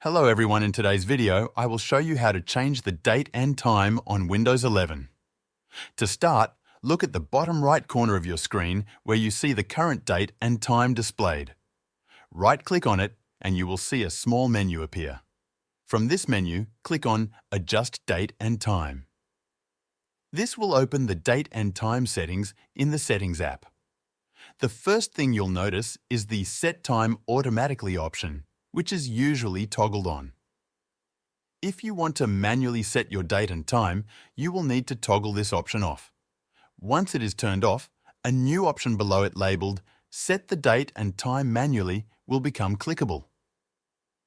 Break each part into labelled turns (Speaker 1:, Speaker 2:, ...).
Speaker 1: Hello everyone, in today's video, I will show you how to change the date and time on Windows 11. To start, look at the bottom right corner of your screen where you see the current date and time displayed. Right-click on it and you will see a small menu appear. From this menu, click on Adjust Date and Time. This will open the date and time settings in the Settings app. The first thing you'll notice is the Set Time Automatically option, which is usually toggled on. If you want to manually set your date and time, you will need to toggle this option off. Once it is turned off, a new option below it labeled Set the Date and Time Manually will become clickable.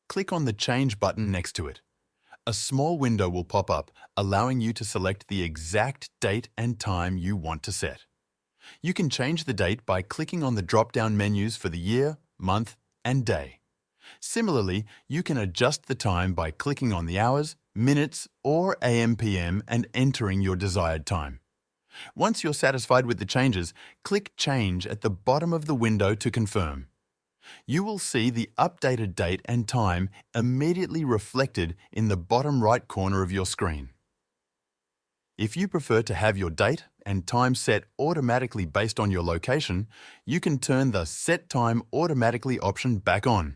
Speaker 1: Click on the Change button next to it. A small window will pop up, allowing you to select the exact date and time you want to set. You can change the date by clicking on the drop-down menus for the year, month, and day. Similarly, you can adjust the time by clicking on the hours, minutes, or AM/PM and entering your desired time. Once you're satisfied with the changes, click Change at the bottom of the window to confirm. You will see the updated date and time immediately reflected in the bottom right corner of your screen. If you prefer to have your date and time set automatically based on your location, you can turn the Set Time Automatically option back on.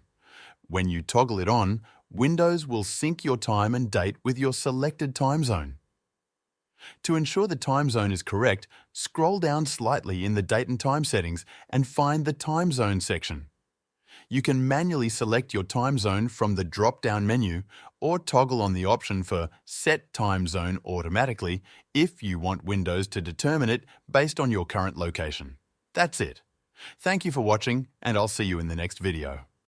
Speaker 1: When you toggle it on, Windows will sync your time and date with your selected time zone. To ensure the time zone is correct, scroll down slightly in the Date and Time settings and find the Time Zone section. You can manually select your time zone from the drop-down menu or toggle on the option for Set Time Zone Automatically if you want Windows to determine it based on your current location. That's it. Thank you for watching, and I'll see you in the next video.